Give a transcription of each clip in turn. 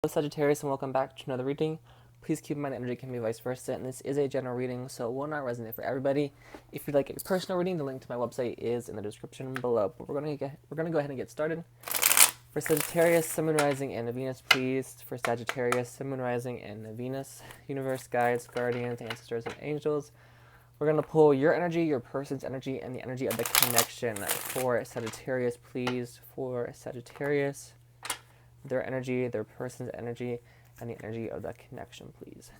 Hello Sagittarius, and welcome back to another reading. Please keep in mind energy can be vice versa, and this is a general reading, so it will not resonate for everybody. If you'd like a personal reading, the link to my website is in the description below. But we're gonna go ahead and get started. For Sagittarius, Sun, Moon, Rising, and Venus, please. For Sagittarius, Sun, Moon, Rising, and Venus, universe, guides, guardians, ancestors, and angels. We're gonna pull your energy, your person's energy, and the energy of the connection for Sagittarius, please. For Sagittarius, their energy, their person's energy, and the energy of the connection, please.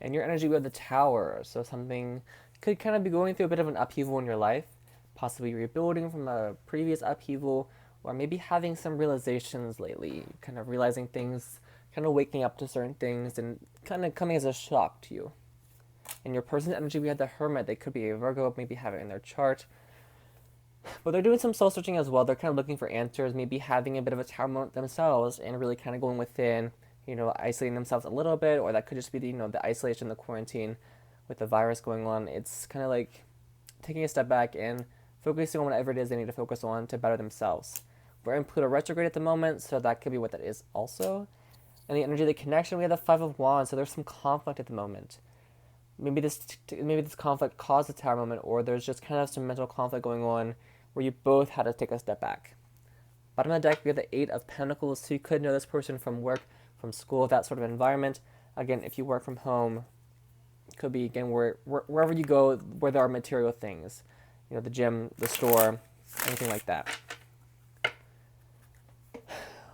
And your energy with the Tower. So something could kind of be going through a bit of an upheaval in your life, possibly rebuilding from a previous upheaval, or maybe having some realizations lately, kind of realizing things, kind of waking up to certain things, and kind of coming as a shock to you. And your person's energy, we had the Hermit. They could be a Virgo, maybe have it in their chart. But they're doing some soul searching as well. They're kind of looking for answers, maybe having a bit of a tower moment themselves, and really kind of going within, isolating themselves a little bit, or that could just be the isolation, the quarantine with the virus going on. It's kind of like taking a step back and focusing on whatever it is they need to focus on to better themselves. We're in Pluto retrograde at the moment, so that could be what that is also. And the energy of the connection, we have the Five of Wands, so there's some conflict at the moment. Maybe this conflict caused a tower moment, or there's just kind of some mental conflict going on where you both had to take a step back. Bottom of the deck, we have the Eight of Pentacles, so you could know this person from work, from school, that sort of environment. Again, if you work from home, it could be, again, wherever you go where there are material things. The gym, the store, anything like that.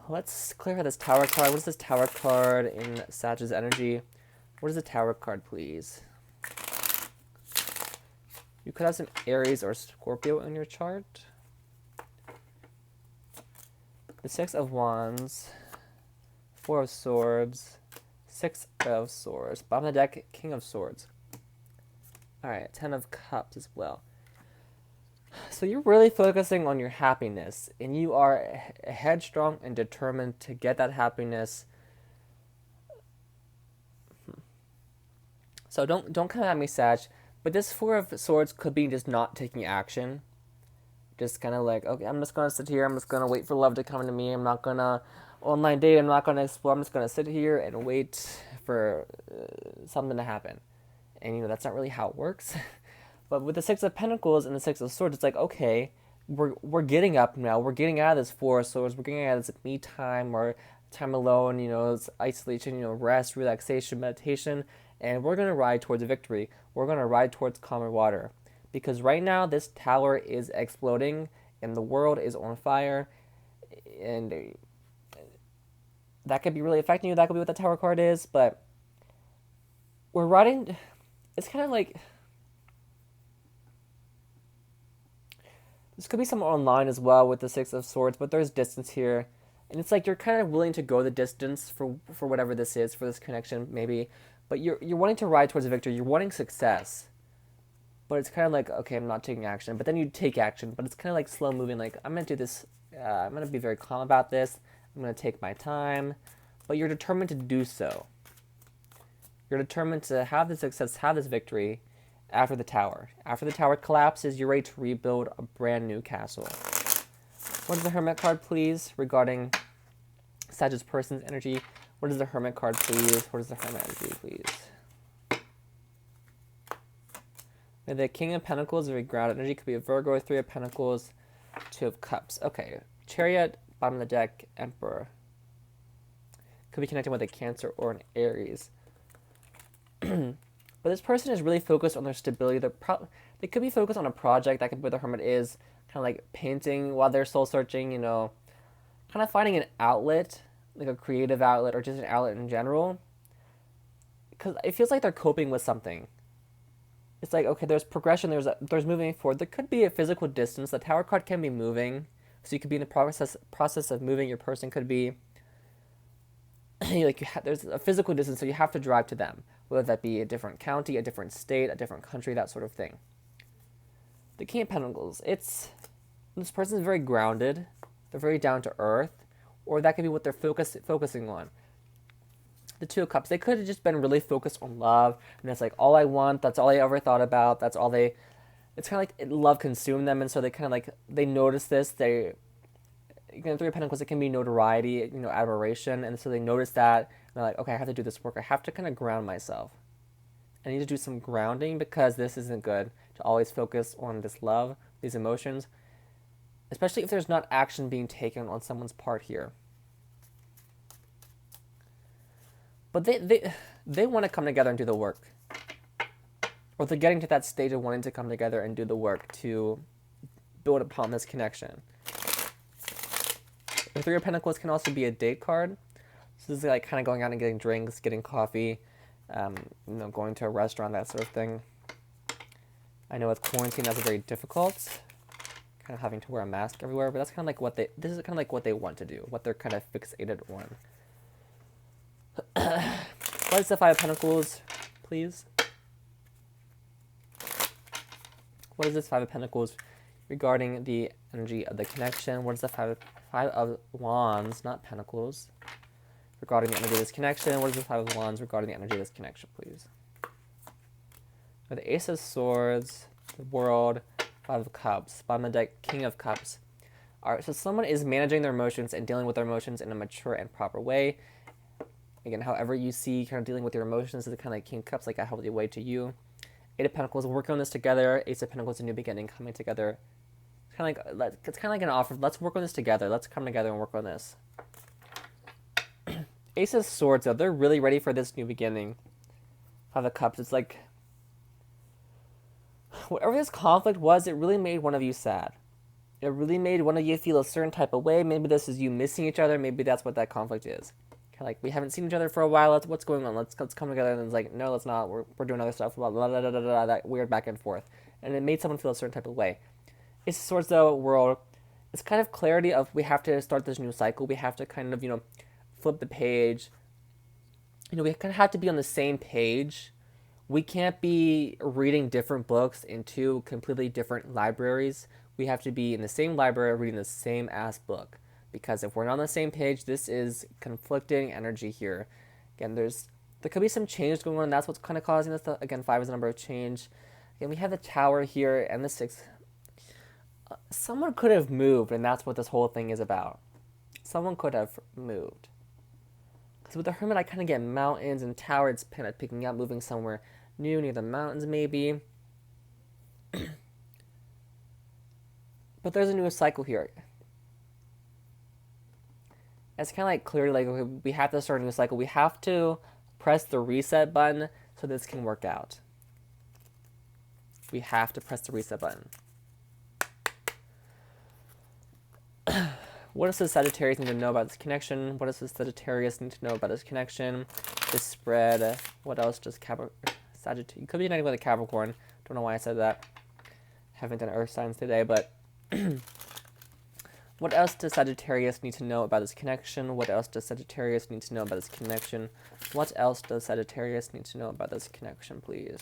Let's clarify this Tower card. What is this Tower card in Sag's energy? What is the Tower card, please? You could have some Aries or Scorpio in your chart. The Six of Wands, Four of Swords, Six of Swords. Bottom of the deck, King of Swords. Alright, Ten of Cups as well. So you're really focusing on your happiness, and you are headstrong and determined to get that happiness. So don't come at me, Sag. But this Four of Swords could be just not taking action. Just kind of like, okay, I'm just going to sit here. I'm just going to wait for love to come to me. I'm not going to online date. I'm not going to explore. I'm just going to sit here and wait for something to happen. And, that's not really how it works. But with the Six of Pentacles and the Six of Swords, it's like, okay, we're getting up now. We're getting out of this Four of Swords. We're getting out of this me time or time alone, it's isolation, rest, relaxation, meditation. And we're going to ride towards victory. We're going to ride towards calmer water. Because right now, this tower is exploding, and the world is on fire. And that could be really affecting you. That could be what the Tower card is. But we're riding... It's kind of like... This could be somewhere online as well with the Six of Swords, but there's distance here. And it's like you're kind of willing to go the distance for whatever this is, for this connection, maybe. But you're wanting to ride towards a victory. You're wanting success. But it's kind of like, okay, I'm not taking action. But then you take action. But it's kind of like slow moving. Like, I'm going to do this. I'm going to be very calm about this. I'm going to take my time. But you're determined to do so. You're determined to have this success, have this victory after the tower. After the tower collapses, you're ready to rebuild a brand new castle. What is the Hermit card, please, regarding Sag's person's energy? What is the Hermit card, please? What is the Hermit energy, please? And the King of Pentacles, very grounded energy, could be a Virgo, Three of Pentacles, Two of Cups. Okay, Chariot, bottom of the deck, Emperor. Could be connected with a Cancer or an Aries. But this person is really focused on their stability. They could be focused on a project. That could be what the Hermit is. Kind of like painting while they're soul searching, kind of finding an outlet, like a creative outlet or just an outlet in general. Because it feels like they're coping with something. It's like, okay, there's progression, there's moving forward. There could be a physical distance. The Tower card can be moving. So you could be in the process of moving. Your person could be, there's a physical distance, so you have to drive to them. Whether that be a different county, a different state, a different country, that sort of thing. The King of Pentacles, this person is very grounded. They're very down to earth. Or that could be what they're focusing on. The Two of Cups, they could have just been really focused on love. And it's like, all I want, that's all I ever thought about. That's all they it's kind of like love consumed them, and so they kind of like, they notice this. They, you know, Three of Pentacles, it can be notoriety, you know, admiration, and so they notice that, and they're like, okay, I have to do this work. I have to kind of ground myself. I need to do some grounding because this isn't good to always focus on this love, these emotions, especially if there's not action being taken on someone's part here. But they want to come together and do the work. Or they're getting to that stage of wanting to come together and do the work to build upon this connection. The Three of Pentacles can also be a date card. So this is like kind of going out and getting drinks, getting coffee, you know, going to a restaurant, that sort of thing. I know with quarantine that's very difficult, kind of having to wear a mask everywhere, but that's kind of like this is kind of like what they want to do, what they're kind of fixated on. What is the Five of Pentacles, please? What is this Five of Pentacles regarding the energy of the connection? What is the Five of Wands, not Pentacles, regarding the energy of this connection? What is the Five of Wands regarding the energy of this connection, please? With the Ace of Swords, the World, Five of Cups, bottom of the deck, King of Cups. All right, so someone is managing their emotions and dealing with their emotions in a mature and proper way. Again, however you see kind of dealing with your emotions is the kind of like King of Cups, like a healthy way to you. Eight of Pentacles, working on this together. Ace of Pentacles, a new beginning, coming together. It's kind of like an offer. Let's work on this together. Let's come together and work on this. Ace of Swords, though, they're really ready for this new beginning. Five of Cups, it's like, whatever this conflict was, it really made one of you sad. It really made one of you feel a certain type of way. Maybe this is you missing each other. Maybe that's what that conflict is. Kind of like, we haven't seen each other for a while. What's going on? Let's come together. And it's like, no, let's not. We're doing other stuff. Blah, blah, blah, blah, blah, blah, that weird back and forth. And it made someone feel a certain type of way. Ace of Swords, though, World, it's kind of clarity of we have to start this new cycle. We have to kind of, you know, flip the page. You know, we kind of have to be on the same page. We can't be reading different books in two completely different libraries. We have to be in the same library reading the same ass book. Because if we're not on the same page, this is conflicting energy here. Again, there could be some change going on. That's what's kind of causing this. Again, 5 is the number of change. Again, we have the Tower here and the 6. Someone could have moved, and that's what this whole thing is about. Someone could have moved. Because with the Hermit, I kind of get mountains and Tower. It's kind of picking up, moving somewhere new, near the mountains maybe. But there's a new cycle here. It's kind of like clearly like, okay, we have to start a new cycle. We have to press the reset button so this can work out. We have to press the reset button. What does the Sagittarius need to know about this connection? What does the Sagittarius need to know about this connection? This spread. What else does Sagittarius? You could be uniting with a Capricorn. Don't know why I said that. Haven't done Earth signs today, but what else does Sagittarius need to know about this connection? What else does Sagittarius need to know about this connection? What else does Sagittarius need to know about this connection, please?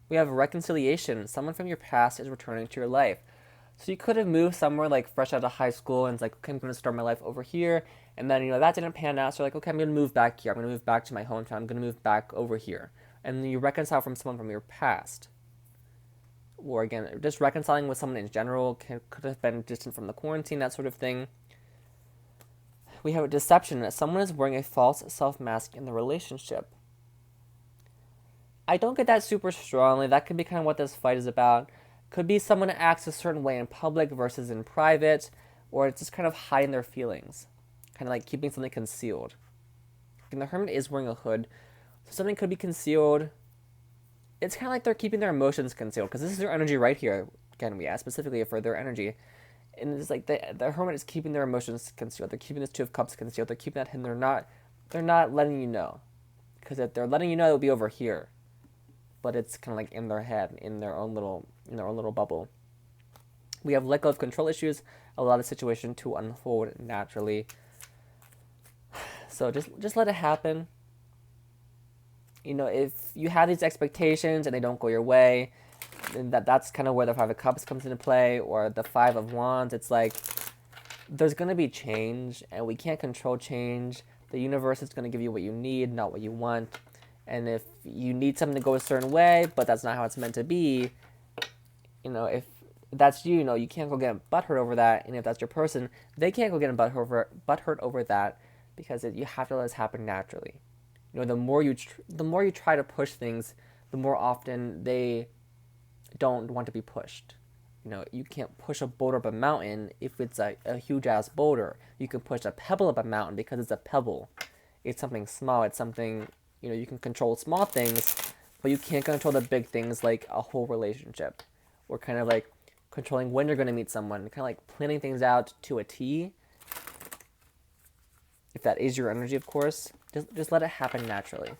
We have reconciliation. Someone from your past is returning to your life. So you could have moved somewhere like fresh out of high school and it's like, okay, I'm going to start my life over here. And then, you know, that didn't pan out. So you're like, okay, I'm going to move back here. I'm going to move back to my hometown. I'm going to move back over here. And you reconcile from someone from your past. Or again, just reconciling with someone in general could have been distant from the quarantine, that sort of thing. We have a deception that someone is wearing a false self-mask in the relationship. I don't get that super strongly. That could be kind of what this fight is about. Could be someone acts a certain way in public versus in private, or it's just kind of hiding their feelings, kind of like keeping something concealed. And the Hermit is wearing a hood, so something could be concealed. It's kind of like they're keeping their emotions concealed, because this is their energy right here. Again, we ask specifically for their energy. And it's like the Hermit is keeping their emotions concealed. They're keeping this Two of Cups concealed. They're keeping that hidden. They're not letting you know. Because if they're letting you know, it'll be over here. But it's kind of like in their head, in their own little bubble. We have let go of control issues, allow the situation to unfold naturally. So just let it happen. You know, if you have these expectations and they don't go your way, then that's kind of where the Five of Cups comes into play, or the Five of Wands. It's like there's going to be change, and we can't control change. The universe is going to give you what you need, not what you want. And if you need something to go a certain way, but that's not how it's meant to be, if that's you, you can't go get butthurt over that. And if that's your person, they can't go get butthurt over that, because you have to let this happen naturally. The more you try to push things, the more often they don't want to be pushed. You can't push a boulder up a mountain if it's a huge ass boulder. You can push a pebble up a mountain because it's a pebble. It's something small. It's something, you can control small things, but you can't control the big things like a whole relationship, or kind of like controlling when you're going to meet someone, kind of like planning things out to a T. If that is your energy, of course, just let it happen naturally.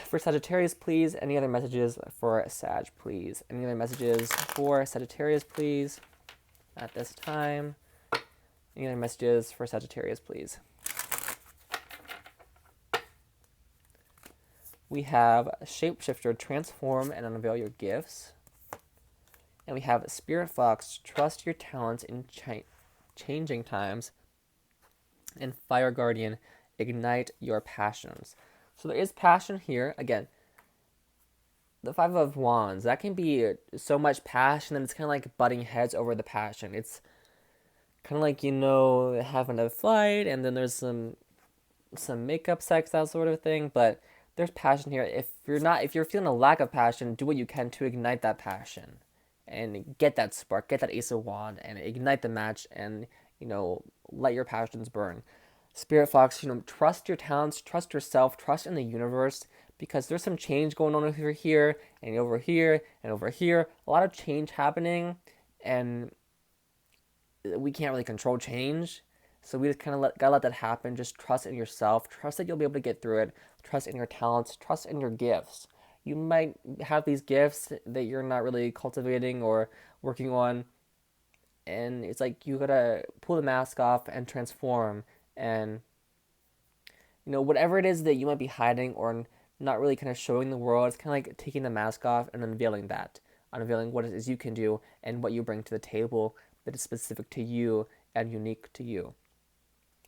For Sagittarius, please. Any other messages for Sag, please? Any other messages for Sagittarius, please? At this time. Any other messages for Sagittarius, please? We have Shapeshifter, transform and unveil your gifts. And we have Spirit Fox, trust your talents in changing times. And Fire Guardian, ignite your passions. So there is passion here. Again, the Five of Wands, that can be so much passion that it's kind of like butting heads over the passion. It's kind of like, having a fight, and then there's some makeup sex, that sort of thing. But there's passion here. If you're feeling a lack of passion, do what you can to ignite that passion and get that spark, get that Ace of Wands, and ignite the match, and let your passions burn. Spirit Fox, trust your talents, trust yourself, trust in the universe, because there's some change going on over here, and over here, and over here. A lot of change happening, and we can't really control change. So we just kind of gotta let that happen. Just trust in yourself. Trust that you'll be able to get through it. Trust in your talents. Trust in your gifts. You might have these gifts that you're not really cultivating or working on, and it's like you gotta pull the mask off and transform. And whatever it is that you might be hiding or not really kind of showing the world, it's kind of like taking the mask off and unveiling what it is you can do and what you bring to the table that is specific to you and unique to you,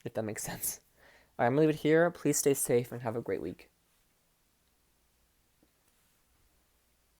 if that makes sense. All right, I'm gonna leave it here. Please stay safe and have a great week.